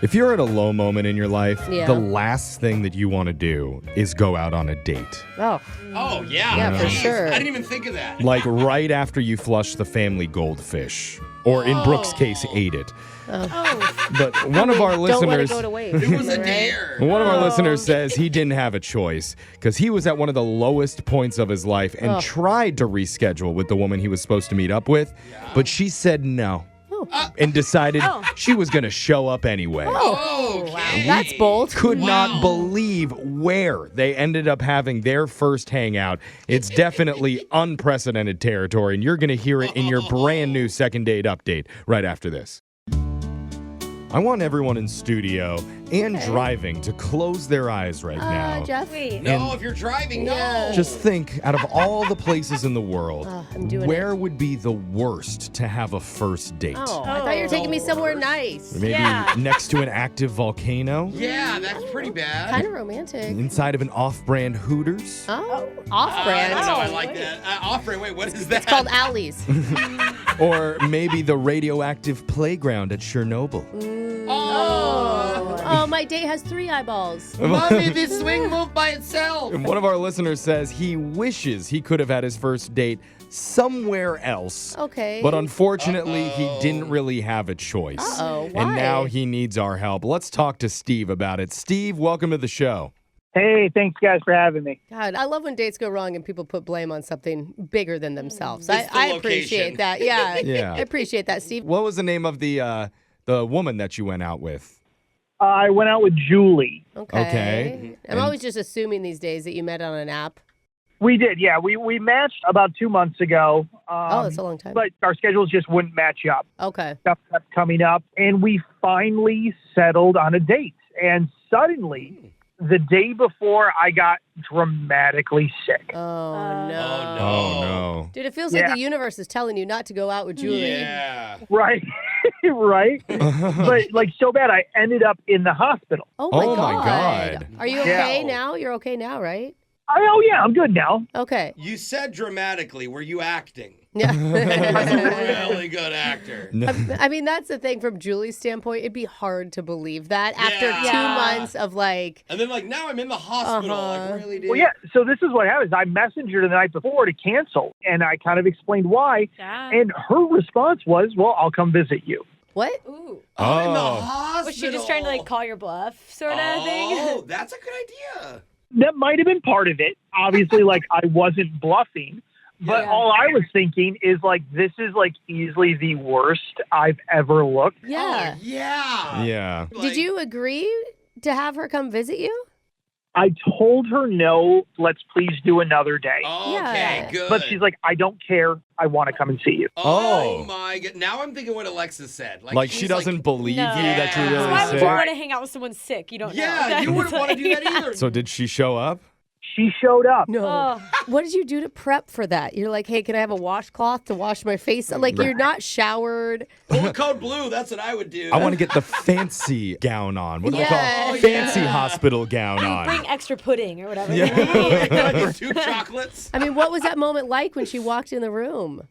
If you're at a low moment in your life, Yeah. the last thing that you want to do is go out on a date. Oh, Oh, yeah. Yeah, for Jeez, sure. I didn't even think of that. Like right after you flush the family goldfish. Or in Brooke's case, ate it. But one of our don't let it listeners... go to waste. It was a right? dare. One of our listeners says he didn't have a choice because he was at one of the lowest points of his life and tried to reschedule with the woman he was supposed to meet up with, but she said no and decided she was going to show up anyway. Okay. That's bold. Could not believe where they ended up having their first hangout. It's definitely unprecedented territory, and you're going to hear it in your brand new second date update right after this. I want everyone in studio and driving to close their eyes right now. Jeff? No, if you're driving, no. Just think, out of all the places in the world, I'm doing where would be the worst to have a first date? Oh, I thought you were taking me somewhere nice. Maybe next to an active volcano? Yeah, that's pretty bad. Kind of romantic. Inside of an off-brand Hooters? Oh, I off-brand. don't know. I like that. Off-brand. Wait, what is that? It's called Alley's. Or maybe the radioactive playground at Chernobyl? Oh, my date has 3 eyeballs. Mommy, this swing moved by itself. And one of our listeners says he wishes he could have had his first date somewhere else. Okay. But unfortunately, he didn't really have a choice. Uh-oh, And why? now he needs our help. Let's talk to Steve about it. Steve, welcome to the show. Hey, thanks guys for having me. God, I love when dates go wrong and people put blame on something bigger than themselves. It's the I location. appreciate that. Yeah, Yeah. I appreciate that, Steve. What was the name of the woman that you went out with? I went out with Julie. Okay. I'm always just assuming these days that you met on an app. We did, yeah. We matched about 2 months ago. That's a long time. But our schedules just wouldn't match up. Okay. Stuff kept coming up, and we finally settled on a date. And suddenly, the day before, I got dramatically sick. Oh, no. Oh, no. Dude, it feels like Yeah. the universe is telling you not to go out with Julie. Yeah. Right, right. But like so bad, I ended up in the hospital. Oh, my Oh, God. my God. Are you okay now? You're okay now, right? Oh yeah, I'm good now. Okay. You said dramatically. Were you acting? Yeah. Really good actor. I mean, that's the thing from Julie's standpoint. It'd be hard to believe that after Yeah. 2 months of like, And then, now I'm in the hospital. Like, really, dude? Well, yeah. So this is what happens. I messaged her the night before to cancel, and I kind of explained why. And her response was, "Well, I'll come visit you." what? Ooh. I'm in the Oh. hospital. Was she just trying to call your bluff sort of Oh, thing? that's a good idea. That might have been part of it. Obviously, I wasn't bluffing. But Yeah. all I was thinking is, this is, easily the worst I've ever looked. Yeah. Oh, yeah. Yeah. Did you agree to have her come visit you? I told her, no, let's please do another day. Okay, Yeah. good. But she's like, I don't care. I want to come and see you. Oh, Oh. my God. Now I'm thinking what Alexis said. Like she she's doesn't believe you that you're Yeah. really So why would sick? you want to hang out with someone sick? You don't know. Yeah, you wouldn't want to do that either. So did she show up? She showed up. No. Oh. What did you do to prep for that? You're like, hey, can I have a washcloth to wash my face? Like, you're not showered. Pull the code blue. That's what I would do. I want to get the fancy gown on. What do they call Yeah. it? Fancy hospital gown Bring on. extra pudding or whatever. Yeah. 2 chocolates. I mean, what was that moment like when she walked in the room?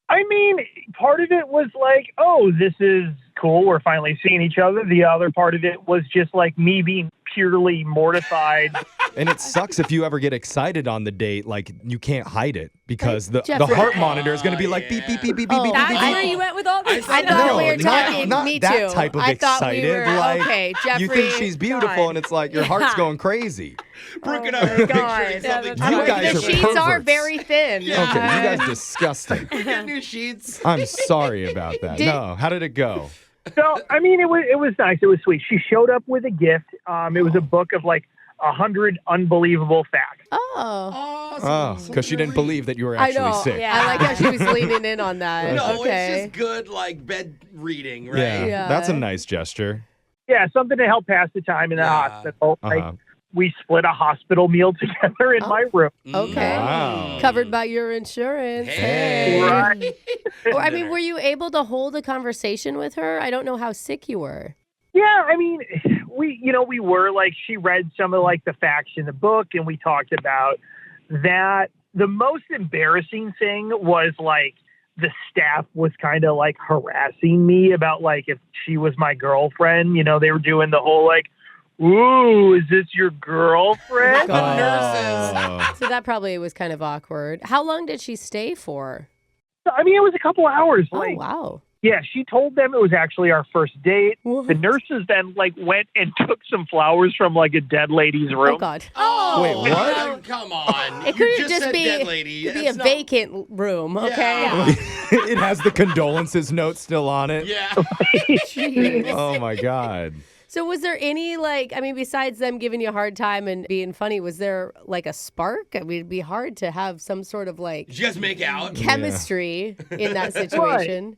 I mean, part of it was like, oh, this is cool. We're finally seeing each other. The other part of it was just like me being purely mortified. And it sucks if you ever get excited on the date, you can't hide it because the Jeffrey. heart monitor is going to be like beep, beep, beep, beep, beep, Oh, beep, That's beep, where beep. you went with all this. I thought we were not- talking. not Me that too. type of I thought excited. we were okay. Jeffrey, You think she's beautiful, God. and it's like your heart's going crazy. Brooke and I are God. picturing something. Yeah, You that's guys The are sheets are perverts. very thin. Yeah. Okay, you guys disgusting. We get new sheets. I'm sorry about that. No, how did it go? So, I mean, it was nice. It was sweet. She showed up with a gift. It was a book of 100 unbelievable facts. Oh. Oh, because she didn't believe that you were I actually know. sick. Yeah. I like how she was leaning in on that. No, okay. it's just good, bed reading, right? Yeah, Yeah. that's a nice gesture. Yeah, something to help pass the time in the Yeah. hospital. Uh-huh. We split a hospital meal together in my room. Okay. Wow. Covered by your insurance. Hey. Right. Or, I mean, were you able to hold a conversation with her? I don't know how sick you were. Yeah, I mean, we were she read some of the facts in the book, and we talked about that. The most embarrassing thing was the staff was kind of like harassing me about like if she was my girlfriend. You know, they were doing the whole like, "Ooh, is this your girlfriend?" Nurses. So that probably was kind of awkward. How long did she stay for? I mean, it was a couple hours. Oh, Like, wow. yeah, she told them it was actually our first date. What? The nurses then like went and took some flowers from like a dead lady's room. Oh, God. Oh, Wait, what? Come on. It You could just said be, dead lady. could be a That's not- vacant room, okay? Yeah. It has the condolences note still on it. Yeah. Jeez. Oh my God. So was there any, like, I mean, besides them giving you a hard time and being funny, was there like a spark? I mean, it'd be hard to have some sort of like Did you guys make out? chemistry in that situation.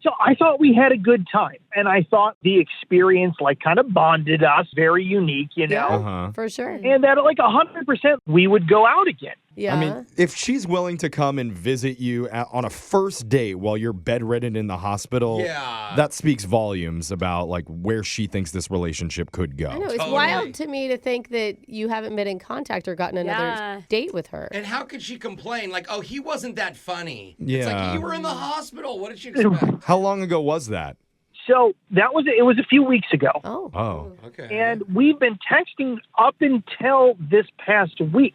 So I thought we had a good time, and I thought the experience like kind of bonded us, very unique, you know. Uh-huh. For sure. And that like 100% we would go out again. Yeah. I mean, if she's willing to come and visit you on a first date while you're bedridden in the hospital, Yeah. that speaks volumes about like where she thinks this relationship could go. I know. It's Totally. wild to me to think that you haven't been in contact or gotten another Yeah. date with her. And how could she complain? Like, oh, he wasn't that funny. It's Yeah. like, you were in the hospital. What did she expect? How long ago was that? So it was a few weeks ago. Oh. Oh. Okay. And we've been texting up until this past week.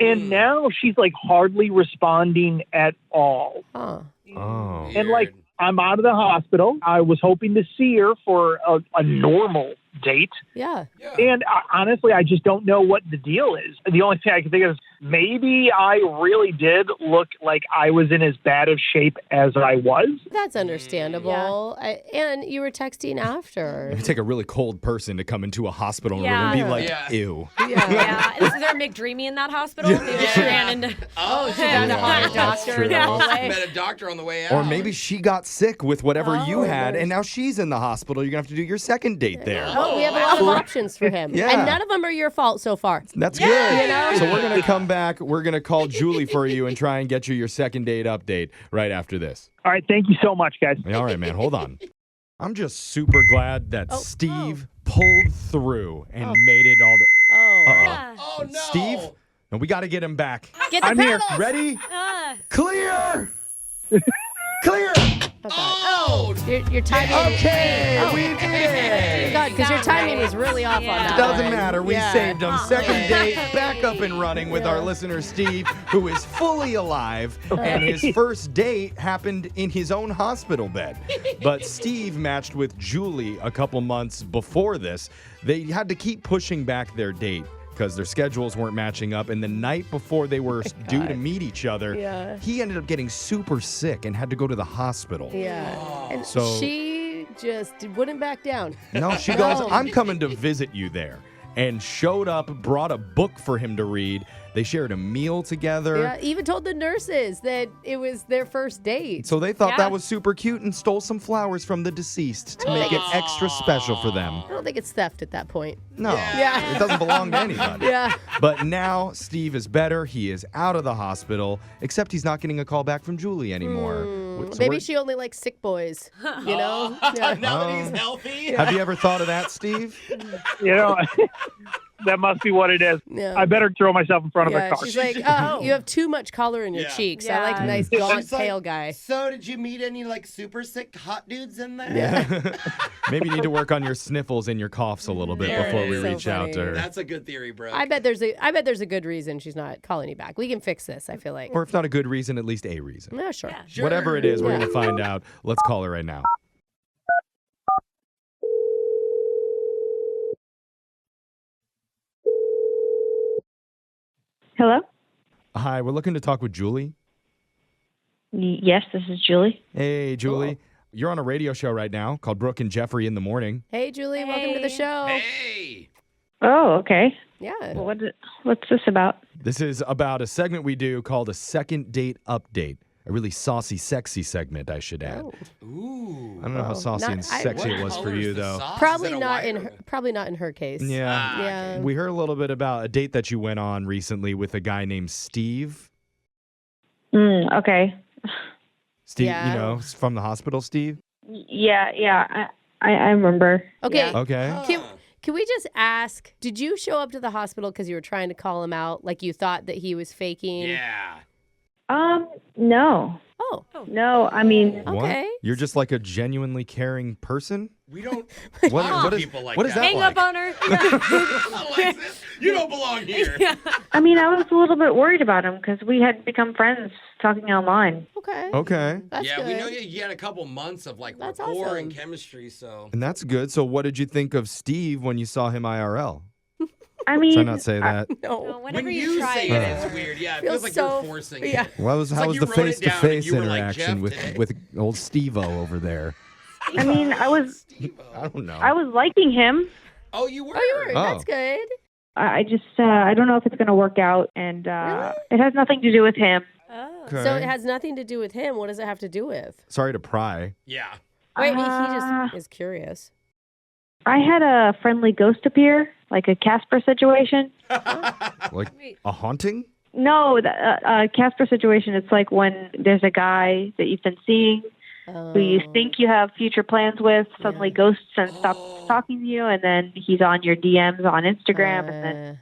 And now she's like hardly responding at all. Huh. Oh. And like, I'm out of the hospital. I was hoping to see her for a normal date. Yeah. Yeah. And honestly, I just don't know what the deal is. The only thing I can think of is maybe I really did look like I was in as bad of shape as I was. That's understandable. And you were texting after. It would take a really cold person to come into a hospital room Yeah. and be like, Yeah. ew. Yeah. Is there a McDreamy in that hospital? Maybe she ran into. Oh, she found a hot That's doctor true. in the hallway. met a doctor on the way out. Or maybe she got sick with whatever you Oh, had, nice. and now she's in the hospital. You're going to have to do your second date there. Oh, we have a lot of options for him. Yeah. And none of them are your fault so far. That's You good. know? So we're going to come back. We're going to call Julie for you and try and get you your second date update right after this. All right. Thank you so much, guys. All right, man. Hold on. I'm just super glad that Steve pulled through and made it all the... Oh. Yeah. Oh, no. Steve? No, we got to get him back. Get the I'm here. pedals. Ready? Ah. Clear! Clear! Oh, Your timing. Okay, Oh. we did it. God, because your timing was really off on that. Doesn't one. matter. We Yeah. saved him. Second date, back up and running with our listener, Steve, who is fully alive. And his first date happened in his own hospital bed. But Steve matched with Julie a couple months before this. They had to keep pushing back their date because their schedules weren't matching up. And the night before they were due to meet each other, Yeah. he ended up getting super sick and had to go to the hospital. Yeah. And So- she just wouldn't back down. No, she goes, I'm coming to visit you there. And showed up, brought a book for him to read. They shared a meal together. Yeah, even told the nurses that it was their first date. So they thought Yeah. that was super cute and stole some flowers from the deceased to make it extra special for them. I don't think it's theft at that point. No, Yeah. it doesn't belong to anybody. Yeah. But now Steve is better. He is out of the hospital, except he's not getting a call back from Julie anymore. So Maybe we're- she only likes sick boys. You know? Yeah. now that he's healthy. Have you ever thought of that, Steve? You know, that must be what it is. Yeah. I better throw myself in front of a Yeah, car. she's like, oh, you have too much color in your Yeah. cheeks. I like a Yeah. nice, She's gaunt, like, pale guy. So, did you meet any like super sick hot dudes in there? Yeah. Maybe you need to work on your sniffles and your coughs a little bit There before it we is. So reach out to funny. her. That's a good theory, bro. I bet there's a good reason she's not calling you back. We can fix this, I feel like. Or if not a good reason, at least a reason. Yeah, sure. Yeah. Whatever it is, we're Yeah. going to find out. Let's call her right now. Hello? Hi, we're looking to talk with Julie. Yes, this is Julie. Hey, Julie. You're on a radio show right now called Brooke and Jeffrey in the Morning. Hey, Julie, welcome to the Hey. show. Hey. Oh, okay. Yeah. Well, what's this about? This is about a segment we do called a second date update. A really saucy, sexy segment, I should add. Oh. Ooh. I don't know how Well, saucy not- and sexy What it was for color's you, the though. sauce? Is Probably it a not white in or- her. Probably not in her case. Yeah. Ah, Yeah. We heard a little bit about a date that you went on recently with a guy named Steve. Okay. Steve, Yeah. you know, from the hospital, Steve? Yeah. I remember. Okay. Yeah. Okay. Can we just ask, did you show up to the hospital because you were trying to call him out? Like you thought that he was faking? Yeah. No. Oh, No, I mean, What? Okay. You're just like a genuinely caring person? We don't What is, people like what is that Hang like? up on her. Alexis, you don't belong here. I mean, I was a little bit worried about him because we had become friends talking online. okay. Okay. That's Yeah, good. we know you had a couple months of like That's rapport awesome. and chemistry, so. And that's good. So what did you think of Steve when you saw him IRL? I mean, Should I not say that? No, No. whenever When you you try say it, it, it's weird. Yeah, it Feels feels like so- you're forcing yeah. it. How was like the you wrote it down and face-to-face you were like, interaction "Jeff with today." with old Steve-O over there? I mean, I was I don't know. liking him. Oh, you were? Oh, you were. Oh. That's good. I just, I don't know if it's going to work out, and Really? it has nothing to do with him. Oh. Okay. So it has nothing to do with him. What does it have to do with? Sorry to pry. Yeah. Wait, he Uh, just is curious. I had a friendly ghost appear, like a Casper situation. Like a haunting? No, the Casper situation, it's like when there's a guy that you've been seeing who you think you have future plans with, suddenly ghosts and stops talking to you, and then he's on your DMs on Instagram, and then,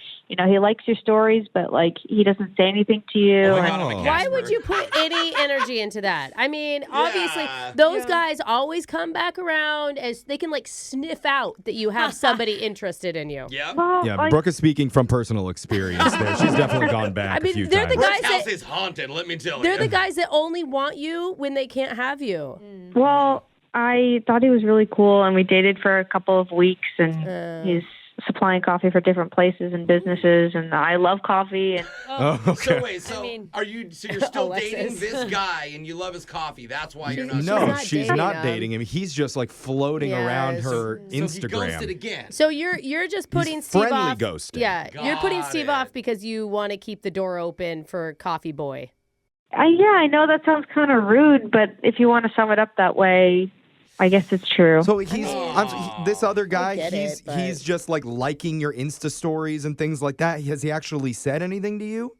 he likes your stories, but, like, he doesn't say anything to you. Oh my and- God, I'm a Why Casper. would you put any energy into that? I mean, obviously, Yeah. those guys always come back around as they can like sniff out that you have somebody interested in you. Yep. Well, Yeah, like, Brooke is speaking from personal experience there. She's definitely gone back I mean, a few they're the times. guys Brooke's house that is haunted, let me tell you. they're the guys that only want you when they can't have you. well, I thought he was really cool, and we dated for a couple of weeks, and he's supplying coffee for different places and businesses, and I love coffee. And Oh, okay. So wait, so mean- you're still Alexis. dating this guy and you love his coffee. That's why you're not No, not she's dating not him. dating him. He's just like floating around Yes. her So he ghosted Instagram. again. So you're just putting Steve friendly off. ghosting. Yeah, you're putting Got Steve it. off because you want to keep the door open for Coffee Boy. yeah, I know that sounds kind of rude, but if you want to sum it up that way, I guess it's true. So this other guy, get he's it, but- he's just like liking your Insta stories and things like that. Has he actually said anything to you?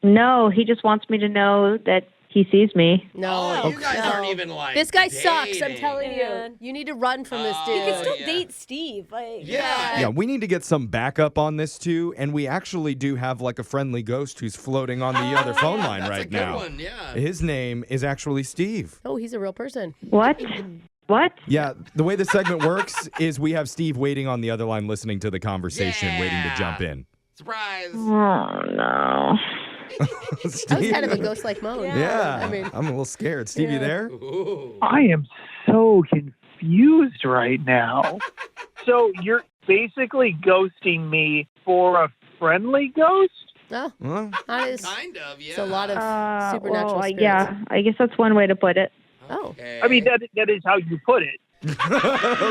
No, he just wants me to know that he sees me. No, Oh, you guys no. aren't even like This guy sucks. I'm dating. telling Yeah. you. You need to run from this dude. You can still yeah. date Steve. Like, Yeah. Yeah, we need to get some backup on this too, and we actually do have like a friendly ghost who's floating on the other phone line That's a right good now. one, yeah. His name is actually Steve. Oh, he's a real person. What? What? Yeah, the way the segment works is we have Steve waiting on the other line listening to the conversation, waiting to Yeah. jump in. Surprise. Oh, no. That was Steve? kind of a ghost-like moan. Yeah, I mean, I'm a little scared. Steve, you there? Ooh. I am so confused right now. So you're basically ghosting me for a friendly ghost? no, Well, that is. Kind of, yeah. It's a lot of supernatural well, spirits. yeah, I guess that's one way to put it. Oh. Okay. I mean, that is how you put it.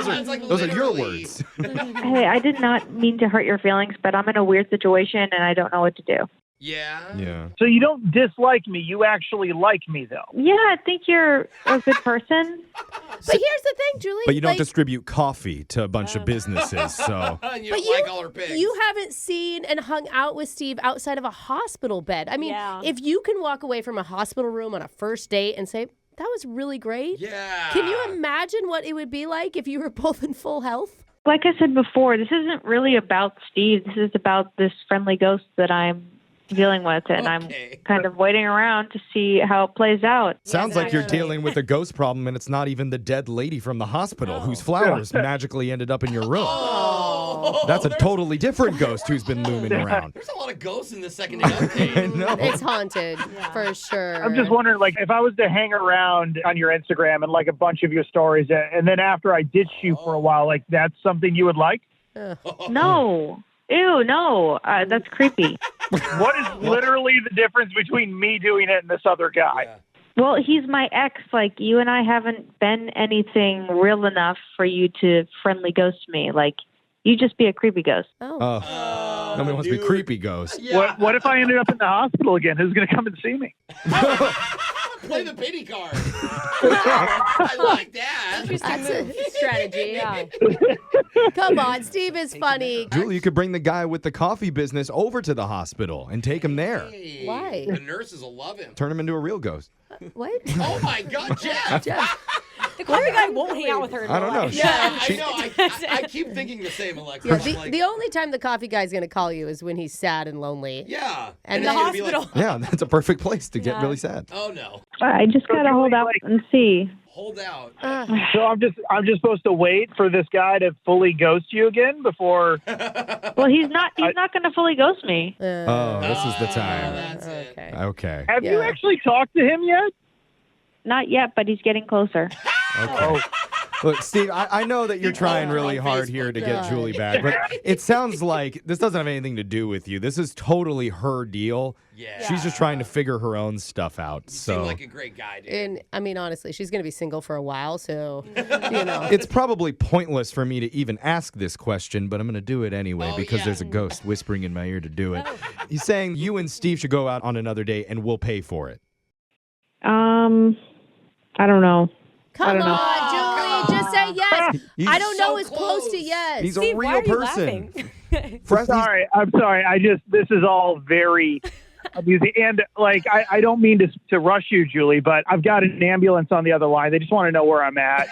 Sounds like those are your literally. words. Hey, I did not mean to hurt your feelings, but I'm in a weird situation and I don't know what to do. Yeah. Yeah. So you don't dislike me. You actually like me, though. Yeah, I think you're a good person. But here's the thing, Julie. But you don't like, distribute coffee to a bunch of businesses, so. And you But don't like all her pigs. you haven't seen and hung out with Steve outside of a hospital bed. I mean, Yeah. if you can walk away from a hospital room on a first date and say, that was really great. Yeah. Can you imagine what it would be like if you were both in full health? Like I said before, this isn't really about Steve. This is about this friendly ghost that I'm dealing with, and Okay. I'm kind of waiting around to see how it plays out. Sounds like you're exactly. dealing with a ghost problem, and it's not even the dead lady from the hospital whose flowers magically ended up in your room. Oh, That's a totally different ghost who's been looming around. There's a lot of ghosts in the second update. I know. It's haunted for sure. I'm just wondering, like, if I was to hang around on your Instagram and like a bunch of your stories, and then after I ditch you for a while, like, that's something you would like? No. Ew, no. That's creepy. What is literally the difference between me doing it and this other guy? Yeah. Well, he's my ex. Like, you and I haven't been anything real enough for you to friendly ghost me. Like, you just be a creepy ghost. Oh. Oh, nobody wants to be dude. creepy ghost. Yeah. What if I ended up in the hospital again? Who's going to come and see me? Play the pity card. I like that. That's a strategy. Yeah. Come on, Steve is funny. Julie, you could bring the guy with the coffee business over to the hospital and take him there. Hey, Why? The nurses will love him. Turn him into a real ghost. What? Oh my God, Jeff. Jeff. The coffee guy won't hang out with her. In I don't real know. life. Yeah, She- I know. I I keep thinking the same, Alexa. Yeah, I'm like, the only time the coffee guy's going to call you is when he's sad and lonely. yeah. And it's the gonna be like, hospital. Yeah, that's a perfect place to get really sad. oh no. I just gotta hold out and see. Hold out. So I'm just supposed to wait for this guy to fully ghost you again before. Well, he's not going to fully ghost me. Oh, this is the time. That's it. Okay. Okay. Have you actually talked to him yet? Not yet, but he's getting closer. Okay. Look, Steve, I know that you're trying really hard here to get Julie back, but it sounds like this doesn't have anything to do with you. This is totally her deal. Yeah. She's just trying to figure her own stuff out. You So seem like a great guy, dude. And I mean, honestly, she's going to be single for a while, so, you know. it's probably pointless for me to even ask this question, but I'm going to do it anyway because there's a ghost whispering in my ear to do it. He's saying you and Steve should go out on another date and we'll pay for it. I don't know. Come don't know. on, Julie, just say yes. He's I don't know so is close to close. yes. He's a Steve, why real are you person. laughing? I'm sorry. This is all very amusing. And, like, I don't mean to rush you, Julie, but I've got an ambulance on the other line. They just want to know where I'm at.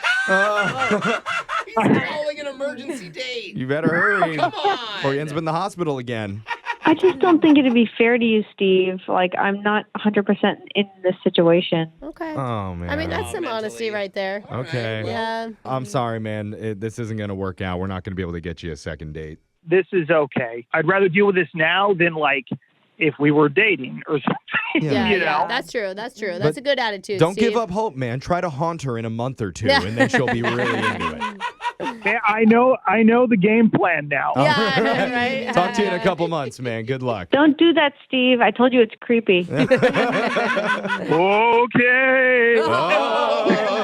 He's calling an emergency date. You better hurry. Come on. Or he ends up in the hospital again. I just don't think it'd be fair to you, Steve. Like, I'm not 100% in this situation. Okay. Oh, man. I mean, that's some mentally. honesty right there. All right, Okay. well, Yeah. I'm sorry, man. This isn't going to work out. We're not going to be able to get you a second date. This is okay. I'd rather deal with this now than, like, if we were dating or something. Yeah, you yeah, know? that's true. That's true. That's a good attitude. Don't Steve. give up hope, man. Try to haunt her in a month or two, and then she'll be really into it. Man, I know the game plan now. Yeah, right. Talk to you in a couple months, man. Good luck. Don't do that, Steve. I told you it's creepy. Okay. Oh.